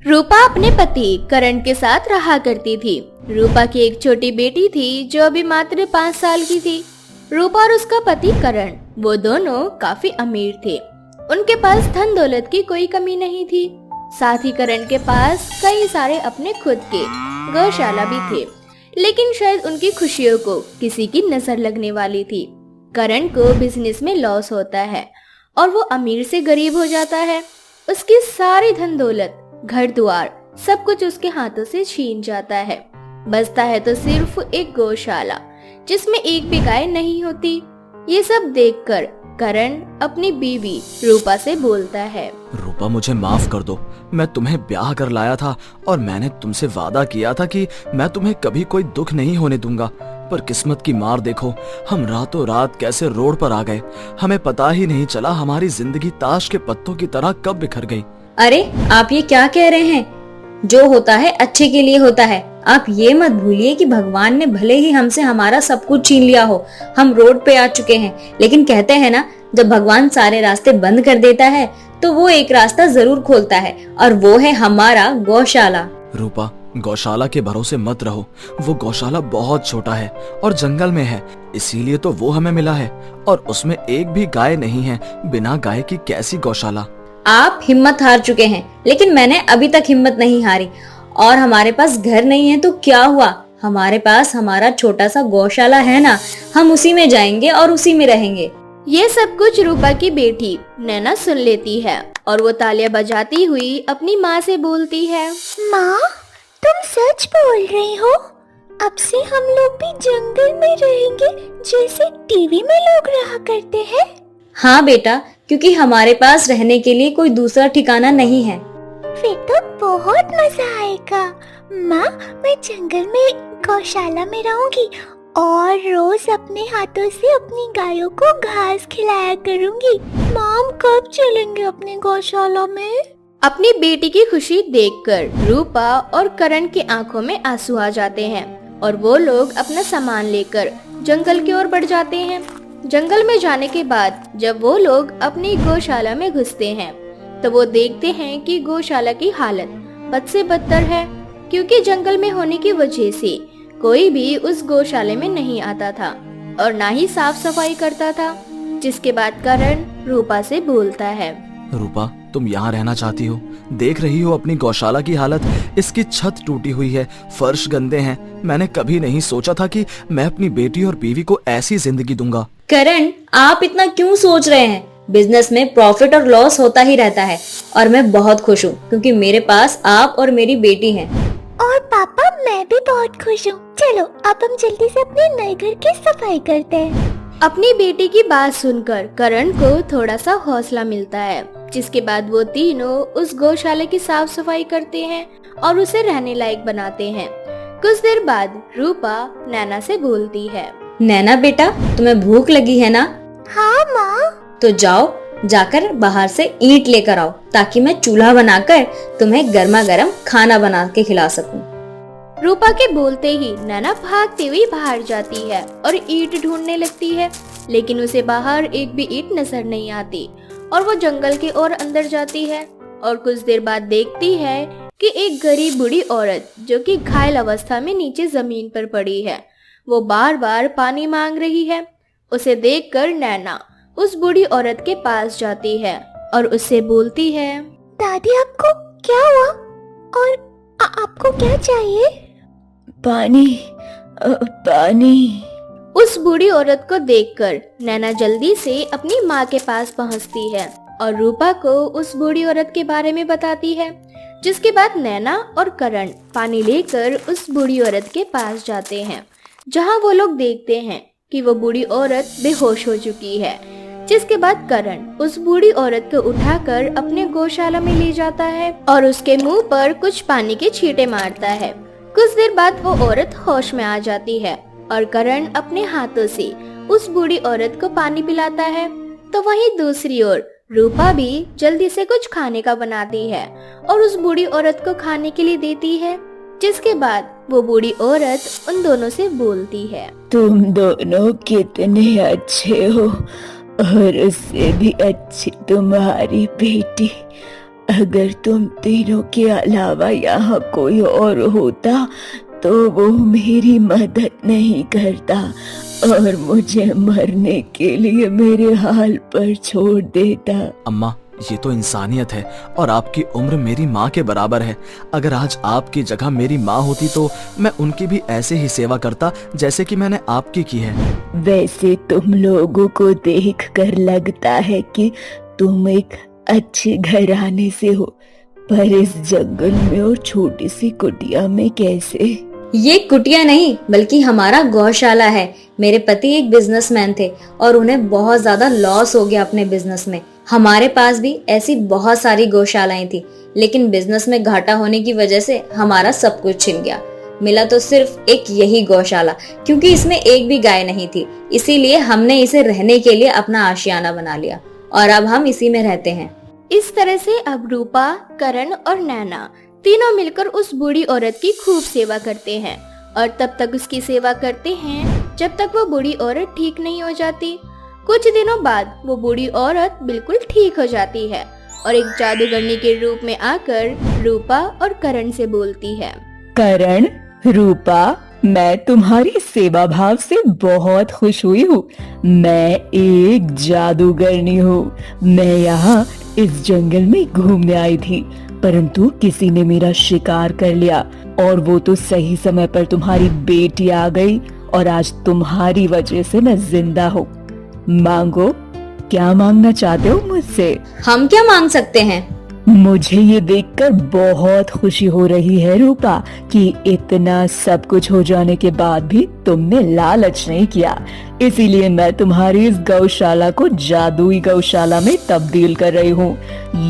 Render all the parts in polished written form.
रूपा अपने पति करण के साथ रहा करती थी। रूपा की एक छोटी बेटी थी जो अभी मात्र 5 साल की थी। रूपा और उसका पति करण, वो दोनों काफी अमीर थे। उनके पास धन दौलत की कोई कमी नहीं थी। साथ ही करण के पास कई सारे अपने खुद के गौशाला भी थे, लेकिन शायद उनकी खुशियों को किसी की नजर लगने वाली थी। करण को बिजनेस में लॉस होता है और वो अमीर से गरीब हो जाता है। उसकी सारी धन दौलत, घर द्वार, सब कुछ उसके हाथों से छीन जाता है। बचता है तो सिर्फ एक गौशाला जिसमें एक भी गाय नहीं होती। ये सब देखकर करण अपनी बीवी रूपा से बोलता है, रूपा, मुझे माफ कर दो। मैं तुम्हें ब्याह कर लाया था और मैंने तुमसे वादा किया था कि मैं तुम्हें कभी कोई दुख नहीं होने दूंगा। पर किस्मत की मार देखो, हम रातों रात कैसे रोड पर आ गए। हमें पता ही नहीं चला हमारी जिंदगी ताश के पत्तों की तरह कब बिखर गई। अरे आप ये क्या कह रहे हैं? जो होता है अच्छे के लिए होता है। आप ये मत भूलिए कि भगवान ने भले ही हमसे हमारा सब कुछ छीन लिया हो, हम रोड पे आ चुके हैं, लेकिन कहते हैं ना, जब भगवान सारे रास्ते बंद कर देता है तो वो एक रास्ता जरूर खोलता है, और वो है हमारा गौशाला। रूपा, गौशाला के भरोसे मत रहो। वो गौशाला बहुत छोटा है और जंगल में है, इसीलिए तो वो हमें मिला है। और उसमें एक भी गाय नहीं है। बिना गाय की कैसी गौशाला। आप हिम्मत हार चुके हैं, लेकिन मैंने अभी तक हिम्मत नहीं हारी। और हमारे पास घर नहीं है तो क्या हुआ, हमारे पास हमारा छोटा सा गौशाला है ना, हम उसी में जाएंगे और उसी में रहेंगे। ये सब कुछ रूपा की बेटी नैना सुन लेती है और वो तालियां बजाती हुई अपनी माँ से बोलती है, माँ, तुम सच बोल रही हो? अब से हम लोग भी जंगल में रहेंगे जैसे टीवी में लोग रहा करते हैं? हाँ बेटा, क्योंकि हमारे पास रहने के लिए कोई दूसरा ठिकाना नहीं है। फिर तो बहुत मजा आएगा। माँ, मैं जंगल में गौशाला में रहूंगी और रोज अपने हाथों से अपनी गायों को घास खिलाया करूंगी। माम, कब चलेंगे अपनी गौशाला में? अपनी बेटी की खुशी देखकर रूपा और करण की आंखों में आंसू आ जाते हैं और वो लोग अपना सामान लेकर जंगल की ओर बढ़ जाते हैं। जंगल में जाने के बाद जब वो लोग अपनी गौशाला में घुसते हैं तो वो देखते हैं कि गौशाला की हालत बद से बदतर है, क्योंकि जंगल में होने की वजह से कोई भी उस गौशाले में नहीं आता था और ना ही साफ सफाई करता था। जिसके बाद करण रूपा से बोलता है, रूपा, तुम यहाँ रहना चाहती हो? देख रही हो अपनी गौशाला की हालत। इसकी छत टूटी हुई है, फर्श गंदे हैं। मैंने कभी नहीं सोचा था कि मैं अपनी बेटी और बीवी को ऐसी जिंदगी दूंगा। करण, आप इतना क्यों सोच रहे हैं? बिजनेस में प्रॉफिट और लॉस होता ही रहता है, और मैं बहुत खुश हूँ क्योंकि मेरे पास आप और मेरी बेटी हैं। और पापा, मैं भी बहुत खुश हूँ। चलो अब हम जल्दी से अपने नए घर की सफाई करते हैं। अपनी बेटी की बात सुनकर करण को थोड़ा सा हौसला मिलता है। जिसके बाद वो तीनों उस गौशाला की साफ सफाई करते हैं और उसे रहने लायक बनाते हैं। कुछ देर बाद रूपा नैना से बोलती है, नैना बेटा, तुम्हें भूख लगी है ना? हाँ माँ। तो जाओ, जाकर बाहर से ईंट लेकर आओ ताकि मैं चूल्हा बनाकर तुम्हें गर्मा गर्म खाना बना के खिला सकूं। रूपा के बोलते ही नैना भागती हुई बाहर जाती है और ईंट ढूंढने लगती है, लेकिन उसे बाहर एक भी ईंट नजर नहीं आती और वो जंगल के और अंदर जाती है और कुछ देर बाद देखती है कि एक गरीब बूढ़ी औरत जो कि घायल अवस्था में नीचे जमीन पर पड़ी है, वो बार बार पानी मांग रही है। उसे देखकर नैना उस बूढ़ी औरत के पास जाती है और उससे बोलती है, दादी, आपको क्या हुआ और आपको क्या चाहिए? पानी, पानी। उस बूढ़ी औरत को देखकर नैना जल्दी से अपनी माँ के पास पहुँचती है और रूपा को उस बूढ़ी औरत के बारे में बताती है। जिसके बाद नैना और करण पानी लेकर उस बूढ़ी औरत के पास जाते हैं, जहाँ वो लोग देखते हैं कि वो बूढ़ी औरत बेहोश हो चुकी है। जिसके बाद करण उस बूढ़ी औरत को उठाकर अपने गौशाला में ले जाता है और उसके मुंह पर कुछ पानी के छींटे मारता है। कुछ देर बाद वो औरत होश में आ जाती है और करण अपने हाथों से उस बूढ़ी औरत को पानी पिलाता है। तो वहीं दूसरी ओर रूपा भी जल्दी से कुछ खाने का बनाती है और उस बूढ़ी औरत को खाने के लिए देती है। जिसके बाद वो बूढ़ी औरत उन दोनों से बोलती है, तुम दोनों कितने अच्छे हो, और उससे भी अच्छी तुम्हारी बेटी। अगर तुम तीनों के अलावा यहाँ कोई और होता तो वो मेरी मदद नहीं करता और मुझे मरने के लिए मेरे हाल पर छोड़ देता। अम्मा, ये तो इंसानियत है और आपकी उम्र मेरी माँ के बराबर है। अगर आज आपकी जगह मेरी माँ होती तो मैं उनकी भी ऐसे ही सेवा करता जैसे कि मैंने आपकी की है। वैसे तुम लोगों को देखकर लगता है कि तुम एक अच्छे घराने से हो, पर इस जंगल में और छोटी सी कुटिया में कैसे? ये कुटिया नहीं बल्कि हमारा गौशाला है। मेरे पति एक बिजनेसमैन थे और उन्हें बहुत ज्यादा लॉस हो गया अपने बिजनेस में। हमारे पास भी ऐसी बहुत सारी गौशालाएं थी, लेकिन बिजनेस में घाटा होने की वजह से हमारा सब कुछ छिन गया। मिला तो सिर्फ एक यही गौशाला, क्योंकि इसमें एक भी गाय नहीं थी। इसीलिए हमने इसे रहने के लिए अपना आशियाना बना लिया और अब हम इसी में रहते हैं। इस तरह से अब रूपा, करण और नैना तीनों मिलकर उस बूढ़ी औरत की खूब सेवा करते हैं और तब तक उसकी सेवा करते हैं जब तक वो बूढ़ी औरत ठीक नहीं हो जाती। कुछ दिनों बाद वो बूढ़ी औरत बिल्कुल ठीक हो जाती है और एक जादूगरनी के रूप में आकर रूपा और करण से बोलती है। करण, रूपा, मैं तुम्हारी सेवा भाव से बहुत खुश हुई हूँ। मैं एक जादूगरनी हूँ। मैं यहाँ इस जंगल में घूमने आई थी, परंतु किसी ने मेरा शिकार कर लिया और वो तो सही समय पर तुम्हारी बेटी आ गई और आज तुम्हारी वजह से मैं जिंदा हूँ। मांगो, क्या मांगना चाहते हो मुझसे? हम क्या मांग सकते हैं? मुझे ये देखकर बहुत खुशी हो रही है रूपा कि इतना सब कुछ हो जाने के बाद भी तुमने लालच नहीं किया। इसीलिए मैं तुम्हारी इस गौशाला को जादुई गौशाला में तब्दील कर रही हूँ।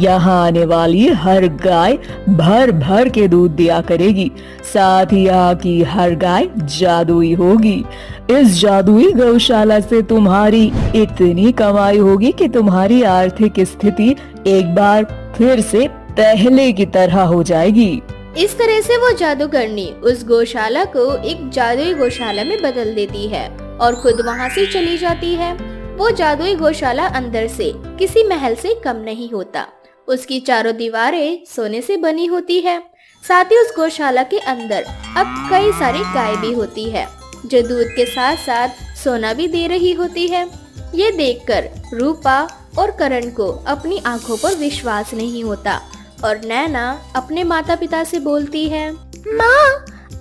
यहाँ आने वाली हर गाय भर भर के दूध दिया करेगी, साथ ही यहाँ की हर गाय जादुई होगी। इस जादुई गौशाला से तुम्हारी इतनी कमाई होगी कि तुम्हारी आर्थिक स्थिति एक बार फिर से पहले की तरह हो जाएगी। इस तरह से वो जादूगरनी उस गौशाला को एक जादुई गौशाला में बदल देती है और खुद वहाँ से चली जाती है। वो जादुई गौशाला अंदर से किसी महल से कम नहीं होता। उसकी चारों दीवारें सोने से बनी होती है। साथ ही उस गौशाला के अंदर अब कई सारी गाय भी होती है जो दूध के साथ साथ सोना भी दे रही होती है। ये देखकर रूपा और करण को अपनी आंखों पर विश्वास नहीं होता और नैना अपने माता पिता से बोलती है, माँ,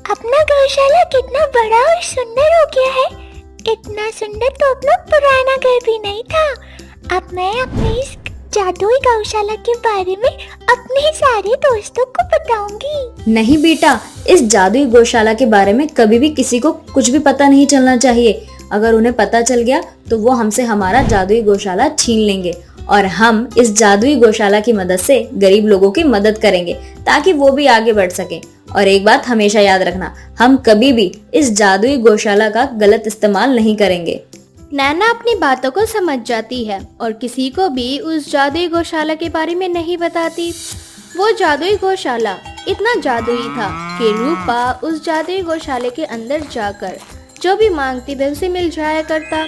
अपना गौशाला कितना बड़ा और सुंदर हो गया है। इतना सुंदर तो अपना पुराना घर भी नहीं था। अब मैं अपनी इस जादुई गौशाला के बारे में अपने सारे दोस्तों को बताऊंगी। नहीं बेटा, इस जादुई गौशाला के बारे में कभी भी किसी को कुछ भी पता नहीं चलना चाहिए। अगर उन्हें पता चल गया तो वो हमसे हमारा जादुई गौशाला छीन लेंगे और हम इस जादुई गौशाला की मदद से गरीब लोगों की मदद करेंगे ताकि वो भी आगे बढ़ सकें। और एक बात हमेशा याद रखना, हम कभी भी इस जादुई गौशाला का गलत इस्तेमाल नहीं करेंगे। नैना अपनी बातों को समझ जाती है और किसी को भी उस जादुई गौशाला के बारे में नहीं बताती। वो जादुई गौशाला इतना जादुई था कि रूपा उस जादुई गौशाले के अंदर जाकर जो भी मांगती वह उसे मिल जाया करता।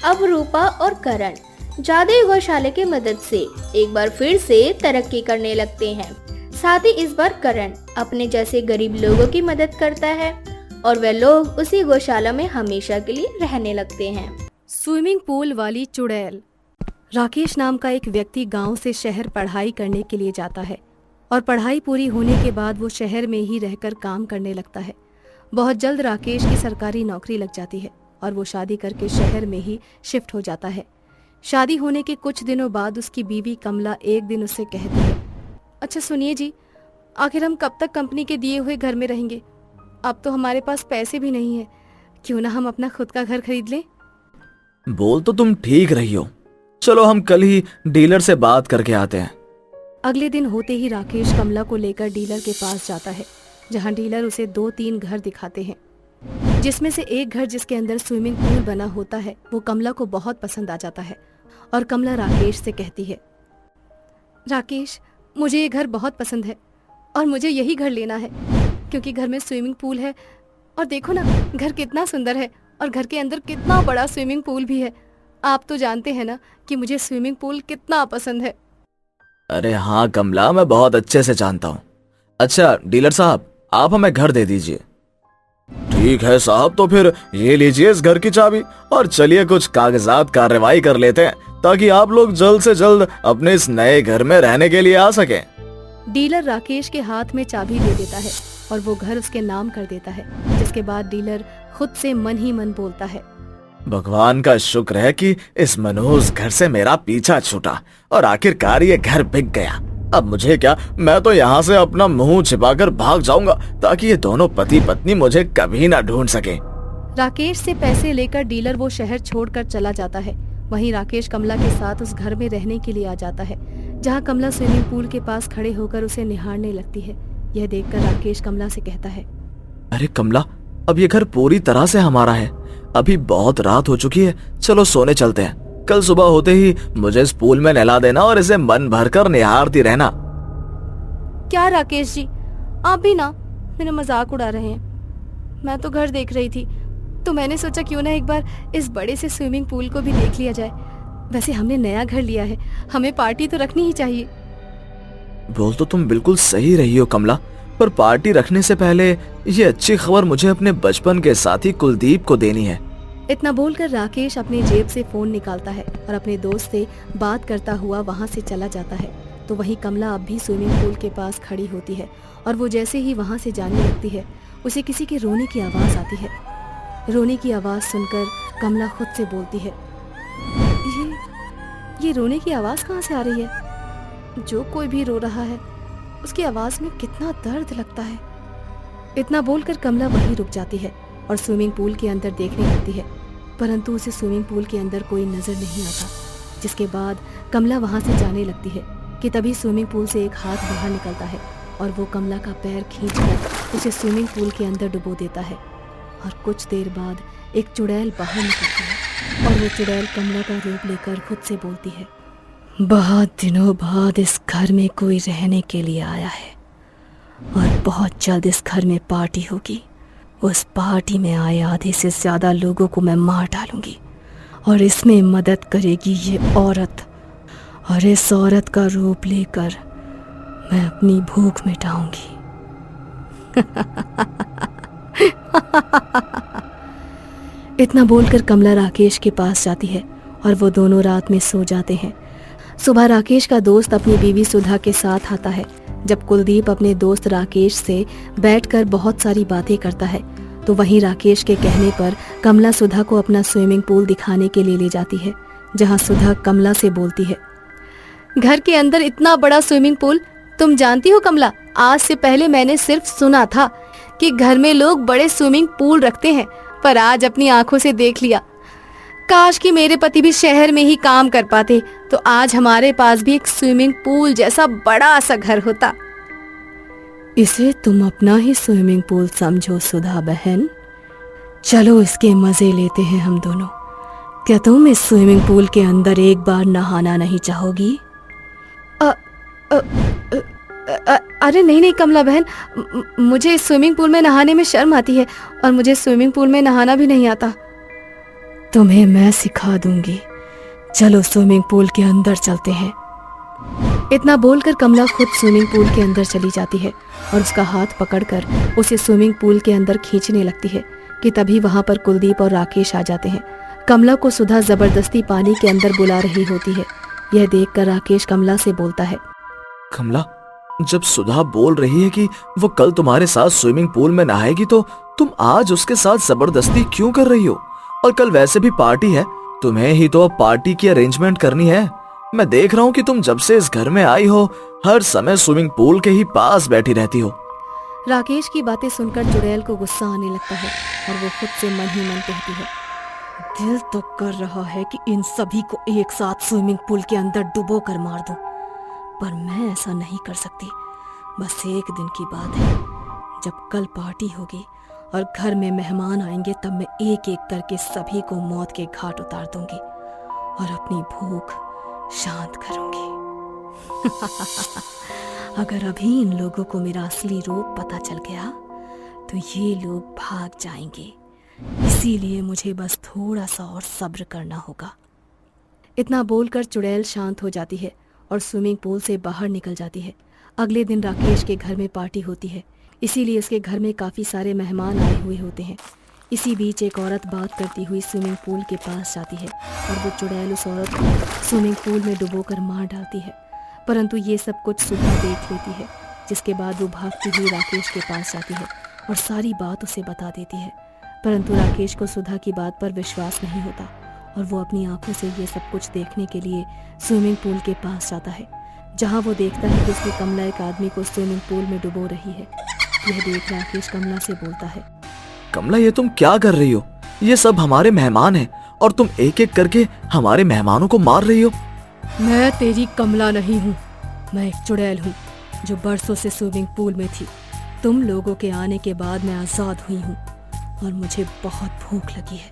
अब रूपा और करण जादुई गौशाले की मदद से एक बार फिर से तरक्की करने लगते हैं। साथ ही इस बार करण अपने जैसे गरीब लोगों की मदद करता है और वे लोग उसी गौशाला में हमेशा के लिए रहने लगते हैं। स्विमिंग पूल वाली चुड़ैल। राकेश नाम का एक व्यक्ति गांव से शहर पढ़ाई करने के लिए जाता है और पढ़ाई पूरी होने के बाद वो शहर में ही रहकर काम करने लगता है। बहुत जल्द राकेश की सरकारी नौकरी लग जाती है और वो शादी करके शहर में ही शिफ्ट हो जाता है। शादी होने के कुछ दिनों बाद उसकी बीवी कमला एक दिन उससे कहती है, अच्छा सुनिए जी, आखिर हम कब तक कंपनी के दिए हुए घर में रहेंगे? अब तो हमारे पास पैसे भी नहीं है, क्यों ना हम अपना खुद का घर खरीद लें? बोल तो तुम ठीक रही हो, चलो हम कल ही डीलर से बात करके आते हैं। अगले दिन होते ही राकेश कमला को लेकर डीलर के पास जाता है, जहां डीलर उसे 2-3 घर दिखाते हैं, जिसमें से एक घर जिसके अंदर स्विमिंग पूल बना होता है वो कमला को बहुत पसंद आ जाता है और कमला राकेश से कहती है, राकेश, मुझे ये घर बहुत पसंद है और मुझे यही घर लेना है क्योंकि घर में स्विमिंग पूल है और देखो ना घर कितना सुंदर है और घर के अंदर कितना बड़ा स्विमिंग पूल भी है। आप तो जानते हैं ना कि मुझे स्विमिंग पूल कितना पसंद है। अरे हाँ कमला, मैं बहुत अच्छे से जानता हूँ। अच्छा डीलर साहब, आप हमें घर दे दीजिए। ठीक है साहब, तो फिर ये लीजिए इस घर की चाबी और चलिए कुछ कागजात कार्रवाई कर लेते हैं ताकि आप लोग जल्द से जल्द अपने इस नए घर में रहने के लिए आ सकें। डीलर राकेश के हाथ में चाबी दे देता है और वो घर उसके नाम कर देता है, जिसके बाद डीलर खुद से मन ही मन बोलता है, भगवान का शुक्र है कि इस मनहूस घर से मेरा पीछा छूटा और आखिरकार ये घर बिक गया। अब मुझे क्या, मैं तो यहाँ से अपना मुंह छिपाकर भाग जाऊंगा ताकि ये दोनों पति पत्नी मुझे कभी ना ढूंढ सके। राकेश से पैसे लेकर डीलर वो शहर छोड़कर चला जाता है। वहीं राकेश कमला के साथ उस घर में रहने के लिए आ जाता है, जहाँ कमला स्विमिंग पूल के पास खड़े होकर उसे निहारने लगती है। यह देखकर राकेश कमला से कहता है, अरे कमला, अब ये घर पूरी तरह से हमारा है। अभी बहुत रात हो चुकी है, चलो सोने चलते हैं। कल सुबह होते ही मुझे इस पूल में नहला देना और इसे मन भरकर निहारती रहना। क्या राकेश जी, आप भी ना मेरा मजाक उड़ा रहे हैं। मैं तो घर देख रही थी, तो मैंने सोचा क्यों ना एक बार इस बड़े से स्विमिंग पूल को भी देख लिया जाए। वैसे हमने नया घर लिया है, हमें पार्टी तो रखनी ही चाहिए। बोल तो तुम बिल्कुल सही रही हो कमला, पर पार्टी रखने से पहले ये अच्छी खबर मुझे अपने बचपन के साथी कुलदीप को देनी है। इतना बोलकर राकेश अपनी जेब से फोन निकालता है और अपने दोस्त से बात करता हुआ वहाँ से चला जाता है। तो वहीं कमला अब भी स्विमिंग पूल के पास खड़ी होती है और वो जैसे ही वहाँ से जाने लगती है, उसे किसी के रोने की आवाज़ आती है। रोने की आवाज़ सुनकर कमला खुद से बोलती है, ये रोने की आवाज़ कहाँ से आ रही है? जो कोई भी रो रहा है उसकी आवाज़ में कितना दर्द लगता है। इतना बोलकर कमला वहीं रुक जाती है और स्विमिंग पूल के अंदर देखने लगती है, परंतु उसे स्विमिंग पूल के अंदर कोई नजर नहीं आता। जिसके बाद कमला वहां से जाने लगती है कि तभी स्विमिंग पूल से एक हाथ बाहर निकलता है और वो कमला का पैर खींचकर उसे स्विमिंग पूल के अंदर डुबो देता है। और कुछ देर बाद एक चुड़ैल बाहर निकलती है और वो चुड़ैल कमला का रूप लेकर खुद से बोलती है, बहुत दिनों बाद इस घर में कोई रहने के लिए आया है और बहुत जल्द इस घर में पार्टी होगी। उस पार्टी में आए आधे से ज्यादा लोगों को मैं मार डालूंगी और इसमें मदद करेगी ये औरत, और इस औरत का रूप लेकर मैं अपनी भूख मिटाऊंगी। इतना बोलकर कमला राकेश के पास जाती है और वो दोनों रात में सो जाते हैं। सुबह राकेश का दोस्त अपनी बीवी सुधा के साथ आता है। जब कुलदीप अपने दोस्त राकेश से बैठकर बहुत सारी बातें करता है, तो वहीं राकेश के कहने पर कमला सुधा को अपना स्विमिंग पूल दिखाने के लिए ले जाती है, जहां सुधा कमला से बोलती है, घर के अंदर इतना बड़ा स्विमिंग पूल, तुम जानती हो कमला, आज से पहले मैंने सिर्फ सुना था कि घर में लोग बड़े स्विमिंग पूल रखते हैं, पर आज अपनी आंखों से देख लिया। काश कि मेरे पति भी शहर में ही काम कर पाते, तो आज हमारे पास भी एक स्विमिंग पूल जैसा बड़ा सा घर होता। इसे तुम अपना ही स्विमिंग पूल समझो सुधा बहन, चलो इसके मजे लेते हैं हम दोनों। क्या तुम इस स्विमिंग पूल के अंदर एक बार नहाना नहीं चाहोगी? अरे नहीं कमला बहन, मुझे इस स्विमिंग पूल में नहाने में शर्म आती है और मुझे स्विमिंग पूल में नहाना भी नहीं आता। तुम्हें मैं सिखा दूंगी, चलो स्विमिंग पूल के अंदर चलते हैं। इतना बोलकर कमला खुद स्विमिंग पूल के अंदर चली जाती है और उसका हाथ पकड़कर उसे स्विमिंग पूल के अंदर खींचने लगती है कि तभी वहां पर कुलदीप और राकेश आ जाते हैं। कमला को सुधा जबरदस्ती पानी के अंदर बुला रही होती है। यह देखकर राकेश कमला से बोलता है, कमला, जब सुधा बोल रही है कि वो कल तुम्हारे साथ स्विमिंग पूल में नहाएगी, तो तुम आज उसके साथ जबरदस्ती क्यों कर रही हो? और कल वैसे भी पार्टी है, तुम्हें ही तो अब पार्टी की अरेंजमेंट करनी है। मैं देख रहा हूँ कि तुम जब से इस घर में आई हो हर समय स्विमिंग पूल के ही पास बैठी रहती हो। राकेश की बातें सुनकर चुड़ैल को गुस्सा आने लगता है और वो खुद से मन ही मन कहती है, दिल तो कर रहा है कि इन सभी को एक साथ स्विमिंग पूल के अंदर डुबो कर मार दूं, पर मैं ऐसा नहीं कर सकती। बस एक दिन की बात है, जब कल पार्टी होगी और घर में मेहमान आएंगे, तब मैं एक एक करके सभी को मौत के घाट उतार दूंगी और अपनी भूख शांत करूंगी। अगर अभी इन लोगों को मेरा असली रूप पता चल गया तो ये लोग भाग जाएंगे, इसीलिए मुझे बस थोड़ा सा और सब्र करना होगा। इतना बोलकर चुड़ैल शांत हो जाती है और स्विमिंग पूल से बाहर निकल जाती है। अगले दिन राकेश के घर में पार्टी होती है, इसीलिए उसके घर में काफ़ी सारे मेहमान आए हुए होते हैं। इसी बीच एक औरत बात करती हुई स्विमिंग पूल के पास जाती है और वो चुड़ैल उस औरत को स्विमिंग पूल में डुबोकर मार डालती है। परंतु ये सब कुछ सुधा देख लेती है, जिसके बाद वो भागती हुई राकेश के पास जाती है और सारी बात उसे बता देती है। परंतु राकेश को सुधा की बात पर विश्वास नहीं होता और वो अपनी आंखों से ये सब कुछ देखने के लिए स्विमिंग पूल के पास जाता है, जहाँ वो देखता है कि उसकी कमला एक आदमी को स्विमिंग पूल में डुबो रही है। यह देख राकेश कमला से बोलता है, कमला, ये तुम क्या कर रही हो? ये सब हमारे मेहमान हैं और तुम एक एक करके हमारे मेहमानों को मार रही हो। मैं तेरी कमला नहीं हूँ, मैं एक चुड़ैल हूँ जो बरसों से स्विमिंग पूल में थी। तुम लोगों के आने के बाद मैं आज़ाद हुई हूँ और मुझे बहुत भूख लगी है,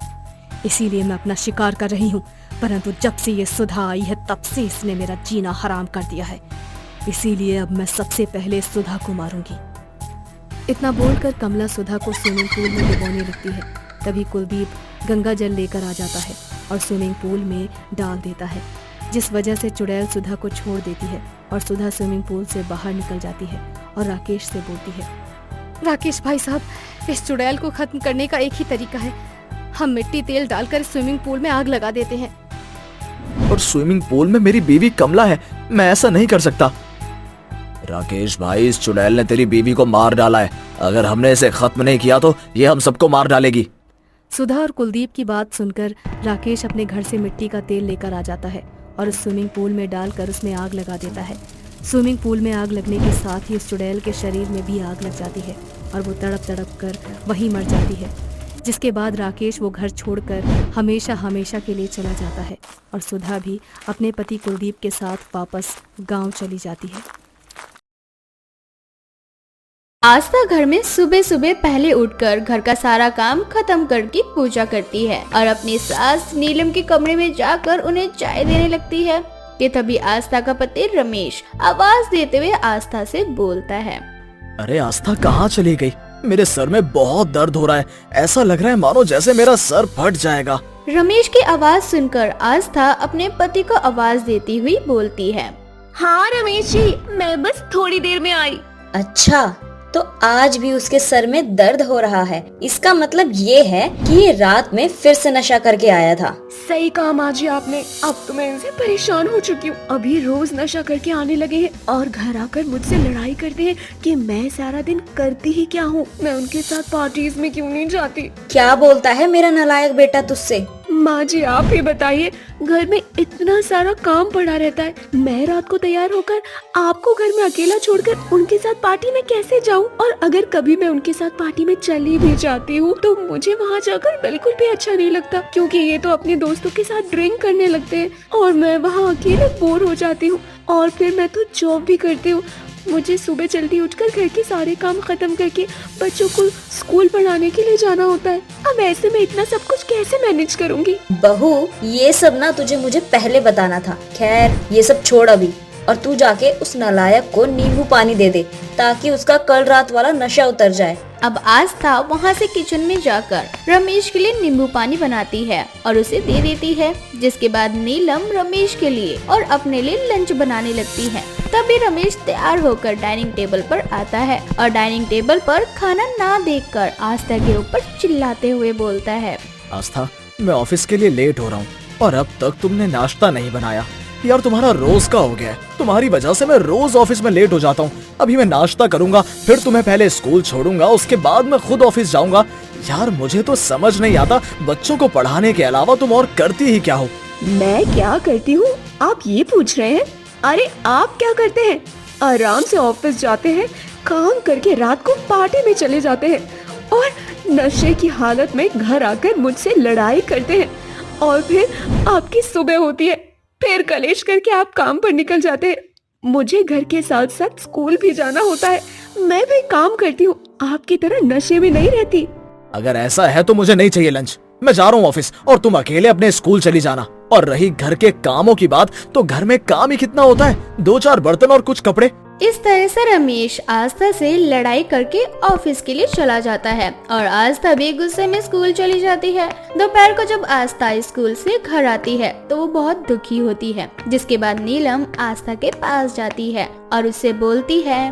इसीलिए मैं अपना शिकार कर रही हूँ। परंतु जब से ये सुधा आई है तब से इसने मेरा जीना हराम कर दिया है, इसीलिए अब मैं सबसे पहले सुधा को मारूंगी। इतना बोलकर कमला सुधा को स्विमिंग पूल में डुबोने लगती है। तभी कुलदीप गंगा जल लेकर आ जाता है और स्विमिंग पूल में डाल देता है, जिस वजह से चुड़ैल सुधा को छोड़ देती है और सुधा स्विमिंग पूल से बाहर निकल जाती है और राकेश से बोलती है, राकेश भाई साहब, इस चुड़ैल को खत्म करने का एक ही तरीका है, हम मिट्टी तेल डालकर स्विमिंग पूल में आग लगा देते हैं। और स्विमिंग पूल में मेरी बीवी कमला है, मैं ऐसा नहीं कर सकता। राकेश भाई, इस चुड़ैल ने तेरी बीवी को मार डाला है, अगर हमने इसे खत्म नहीं किया तो ये हम सबको मार डालेगी। सुधा और कुलदीप की बात सुनकर राकेश अपने घर से मिट्टी का तेल लेकर आ जाता है और उस स्विमिंग पूल में डालकर उसमें आग लगा देता है। स्विमिंग पूल में आग लगने के साथ ही उस चुड़ैल के शरीर में भी आग लग जाती है और वो तड़प तड़प कर वहीं मर जाती है, जिसके बाद राकेश वो घर छोड़कर हमेशा हमेशा के लिए चला जाता है और सुधा भी अपने पति कुलदीप के साथ वापस गांव चली जाती है। आस्था घर में सुबह सुबह पहले उठकर घर का सारा काम खत्म करके पूजा करती है और अपनी सास नीलम के कमरे में जाकर उन्हें चाय देने लगती है कि तभी आस्था का पति रमेश आवाज देते हुए आस्था से बोलता है, अरे आस्था, कहाँ चली गई? मेरे सर में बहुत दर्द हो रहा है, ऐसा लग रहा है मानो जैसे मेरा सर फट जाएगा। रमेश की आवाज सुनकर आस्था अपने पति को आवाज देती हुई बोलती है, हाँ रमेश जी, मैं बस थोड़ी देर में आई। अच्छा, तो आज भी उसके सर में दर्द हो रहा है। इसका मतलब ये है कि ये रात में फिर से नशा करके आया था। सही कहा माँ जी आपने, अब तो मैं इनसे परेशान हो चुकी हूँ। अभी रोज नशा करके आने लगे हैं और घर आकर मुझसे लड़ाई करते हैं कि मैं सारा दिन करती ही क्या हूँ, मैं उनके साथ पार्टीज में क्यों नहीं जाती। क्या बोलता है मेरा नालायक बेटा तुझसे? माँ जी आप ही बताइए, घर में इतना सारा काम पड़ा रहता है, मैं रात को तैयार होकर आपको घर में अकेला छोड़कर उनके साथ पार्टी में कैसे जाऊँ? और अगर कभी मैं उनके साथ पार्टी में चली भी जाती हूँ तो मुझे वहाँ जाकर बिल्कुल भी अच्छा नहीं लगता, क्योंकि ये तो अपने दोस्तों के साथ ड्रिंक करने लगते हैं और मैं वहाँ अकेले बोर हो जाती हूँ। और फिर मैं तो जॉब भी करती हूँ, मुझे सुबह जल्दी उठकर घर के सारे काम खत्म करके बच्चों को स्कूल पढ़ाने के लिए जाना होता है। अब ऐसे में इतना सब कुछ कैसे मैनेज करूंगी? बहू, ये सब ना तुझे मुझे पहले बताना था। खैर, ये सब छोड़ अभी, और तू जाके उस नालायक को नींबू पानी दे दे ताकि उसका कल रात वाला नशा उतर जाए। अब आस्था वहाँ से किचन में जाकर रमेश के लिए नींबू पानी बनाती है और उसे दे देती है, जिसके बाद नीलम रमेश के लिए और अपने लिए लंच बनाने लगती है। तभी रमेश तैयार होकर डाइनिंग टेबल पर आता है और डाइनिंग टेबल पर खाना ना देखकर आस्था के ऊपर चिल्लाते हुए बोलता है, आस्था, मैं ऑफिस के लिए लेट हो रहा हूँ और अब तक तुमने नाश्ता नहीं बनाया। यार, तुम्हारा रोज का हो गया है, तुम्हारी वजह से मैं रोज ऑफिस में लेट हो जाता हूँ। अभी मैं नाश्ता करूंगा, फिर तुम्हें पहले स्कूल छोड़ूंगा, उसके बाद मैं खुद ऑफिस जाऊंगा। यार, मुझे तो समझ नहीं आता, बच्चों को पढ़ाने के अलावा तुम और करती ही क्या हो? मैं क्या करती हूँ आप ये पूछ रहे हैं? अरे आप क्या करते हैं? आराम से ऑफिस जाते हैं, काम करके रात को पार्टी में चले जाते हैं और नशे की हालत में घर आकर मुझसे लड़ाई करते हैं और फिर आपकी सुबह होती है, फिर कलेश करके आप काम पर निकल जाते हैं। मुझे घर के साथ साथ स्कूल भी जाना होता है, मैं भी काम करती हूँ, आपकी तरह नशे में नहीं रहती। अगर ऐसा है तो मुझे नहीं चाहिए लंच, मैं जा रहा हूँ ऑफिस और तुम अकेले अपने स्कूल चली जाना। और रही घर के कामों की बात, तो घर में काम ही कितना होता है, 2-4 बर्तन और कुछ कपड़े, इस तरह से रमेश आस्था से लड़ाई करके ऑफिस के लिए चला जाता है और आस्था भी गुस्से में स्कूल चली जाती है। दोपहर को जब आस्था स्कूल से घर आती है तो वो बहुत दुखी होती है, जिसके बाद नीलम आस्था के पास जाती है और उससे बोलती है,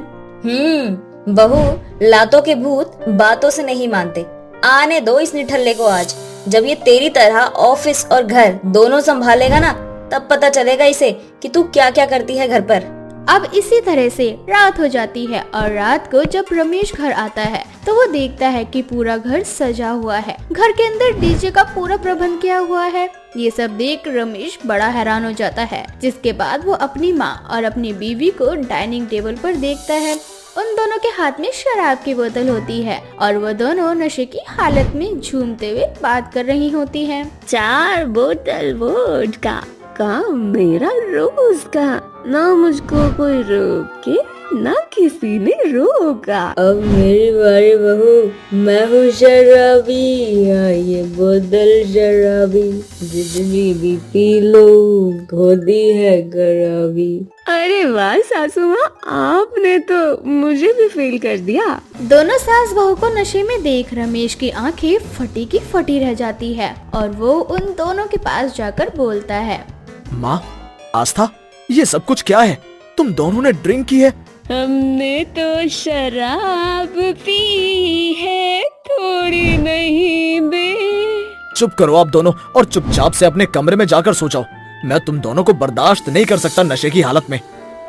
बहू, लातों के भूत बातों से नहीं मानते। आने दो इस निठल्ले को आज। जब ये तेरी तरह ऑफिस और घर दोनों संभालेगा ना, तब पता चलेगा इसे कि तू क्या क्या करती है घर पर। अब इसी तरह से रात हो जाती है और रात को जब रमेश घर आता है तो वो देखता है कि पूरा घर सजा हुआ है। घर के अंदर डीजे का पूरा प्रबंध किया हुआ है। ये सब देख रमेश बड़ा हैरान हो जाता है, जिसके बाद वो अपनी माँ और अपनी बीवी को डाइनिंग टेबल पर देखता है। उन दोनों के हाथ में शराब की बोतल होती है और वो दोनों नशे की हालत में झूमते हुए बात कर रही होती हैं। 4 बोतल वोडका का मेरा रोज का, ना मुझको कोई रोके ना किसी ने रोका। अब मेरी बारी बहू, मैं हूँ शराबी, ये बोतल शराबी, जितनी भी पी लो होती है खराबी। अरे वाह सासू माँ, आपने तो मुझे भी फेल कर दिया। दोनों सास बहू को नशे में देख रमेश की आंखें फटी की फटी रह जाती है और वो उन दोनों के पास जाकर बोलता है, माँ, आस्था, ये सब कुछ क्या है? तुम दोनों ने ड्रिंक की है? हमने तो शराब पी है, थोड़ी नहीं बे। चुप करो आप दोनों और चुपचाप से अपने कमरे में जाकर सो जाओ। मैं तुम दोनों को बर्दाश्त नहीं कर सकता नशे की हालत में।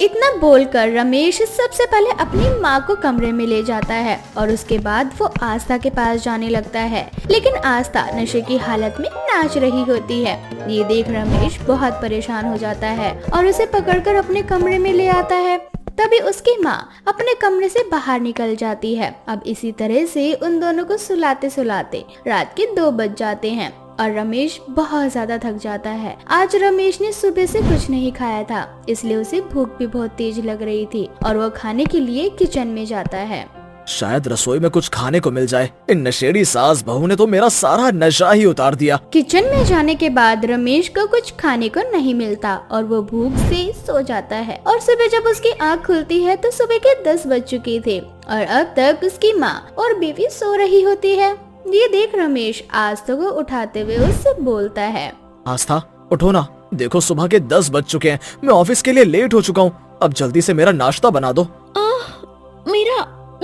इतना बोलकर रमेश सबसे पहले अपनी माँ को कमरे में ले जाता है और उसके बाद वो आस्था के पास जाने लगता है, लेकिन आस्था नशे की हालत में नाच रही होती है। ये देख रमेश बहुत परेशान हो जाता है और उसे पकड़कर अपने कमरे में ले आता है। तभी उसकी माँ अपने कमरे से बाहर निकल जाती है। अब इसी तरह से उन दोनों को सुलाते सुलाते रात के 2 बज जाते हैं और रमेश बहुत ज्यादा थक जाता है। आज रमेश ने सुबह से कुछ नहीं खाया था, इसलिए उसे भूख भी बहुत तेज लग रही थी और वो खाने के लिए किचन में जाता है। शायद रसोई में कुछ खाने को मिल जाए। इन नशेड़ी सास बहू ने तो मेरा सारा नशा ही उतार दिया। किचन में जाने के बाद रमेश को कुछ खाने को नहीं मिलता और वो भूख से सो जाता है और सुबह जब उसकी आँख खुलती है तो सुबह के 10 बज चुके थे और अब तक उसकी माँ और बीवी सो रही होती है। ये देख रमेश आस्था को उठाते हुए उससे बोलता है, आस्था, उठो ना, देखो सुबह के 10 बज चुके हैं। मैं ऑफिस के लिए लेट हो चुका हूँ। अब जल्दी से मेरा नाश्ता बना दो।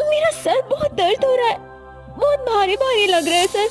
मेरा सर बहुत दर्द हो रहा है, बहुत भारी भारी लग रहा है सर।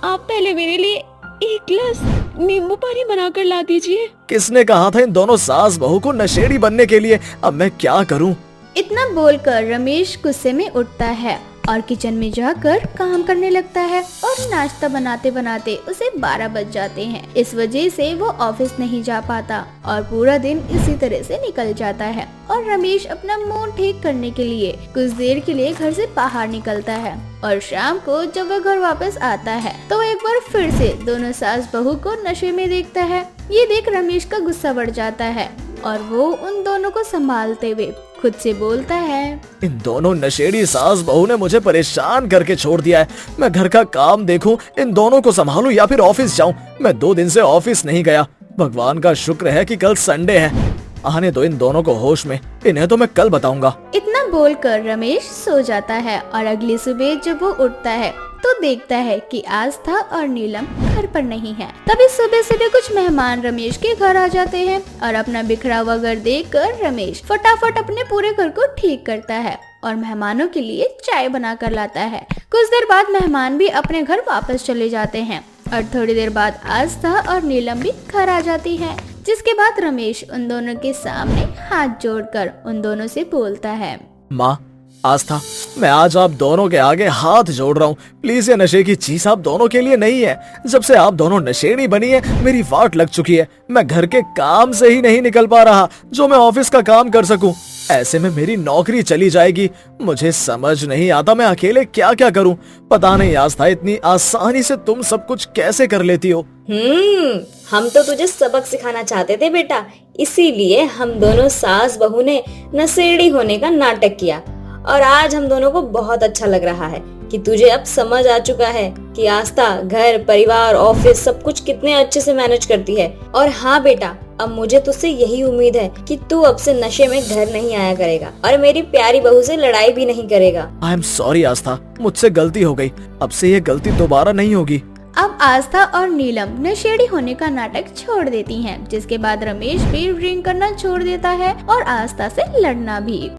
आप पहले मेरे लिए 1 गिलास नींबू पानी बनाकर ला दीजिए। किसने कहा था इन दोनों सास बहू को नशेड़ी बनने के लिए? अब मैं क्या करूँ? इतना बोलकर रमेश गुस्से में उठता है और किचन में जाकर काम करने लगता है और नाश्ता बनाते बनाते उसे 12 बज जाते हैं। इस वजह से वो ऑफिस नहीं जा पाता और पूरा दिन इसी तरह से निकल जाता है और रमेश अपना मूड ठीक करने के लिए कुछ देर के लिए घर से बाहर निकलता है और शाम को जब वह घर वापस आता है तो एक बार फिर से दोनों सास बहू को नशे में देखता है। ये देख रमेश का गुस्सा बढ़ जाता है और वो उन दोनों को संभालते हुए खुद से बोलता है, इन दोनों नशेड़ी सास बहू ने मुझे परेशान करके छोड़ दिया है। मैं घर का काम देखूं, इन दोनों को संभालूं या फिर ऑफिस जाऊं। मैं 2 दिन से ऑफिस नहीं गया। भगवान का शुक्र है कि कल संडे है। आने दो इन दोनों को होश में, इन्हें तो मैं कल बताऊंगा। इतना बोलकर रमेश सो जाता है और अगली सुबह जब वो उठता है तो देखता है कि आस्था और नीलम घर पर नहीं है। तभी सुबह सुबह कुछ मेहमान रमेश के घर आ जाते हैं और अपना बिखरा हुआ घर देखकर रमेश फटाफट अपने पूरे घर को ठीक करता है और मेहमानों के लिए चाय बनाकर लाता है। कुछ देर बाद मेहमान भी अपने घर वापस चले जाते हैं और थोड़ी देर बाद आस्था और नीलम भी घर आ जाती है, जिसके बाद रमेश उन दोनों के सामने हाथ जोड़कर उन दोनों से बोलता है, माँ, आस्था, मैं आज आप दोनों के आगे हाथ जोड़ रहा हूँ। प्लीज ये नशे की चीज आप दोनों के लिए नहीं है। जब से आप दोनों नशेड़ी बनी है मेरी वाट लग चुकी है। मैं घर के काम से ही नहीं निकल पा रहा जो मैं ऑफिस का काम कर सकूं। ऐसे में मेरी नौकरी चली जाएगी। मुझे समझ नहीं आता मैं अकेले क्या क्या करूं। पता नहीं आस्था, इतनी आसानी से तुम सब कुछ कैसे कर लेती हो? हम तो तुझे सबक सिखाना चाहते थे बेटा, इसीलिए हम दोनों सास बहू ने नशेड़ी होने का नाटक किया और आज हम दोनों को बहुत अच्छा लग रहा है कि तुझे अब समझ आ चुका है कि आस्था घर परिवार ऑफिस सब कुछ कितने अच्छे से मैनेज करती है। और हाँ बेटा, अब मुझे तुझसे यही उम्मीद है कि तू अब से नशे में घर नहीं आया करेगा और मेरी प्यारी बहू से लड़ाई भी नहीं करेगा। आई एम सॉरी आस्था, मुझसे गलती हो गई। अब से ये गलती दोबारा नहीं होगी। अब आस्था और नीलम नशेड़ी होने का नाटक छोड़ देती हैं, जिसके बाद रमेश भी ड्रिंक करना छोड़ देता है और आस्था से लड़ना भी।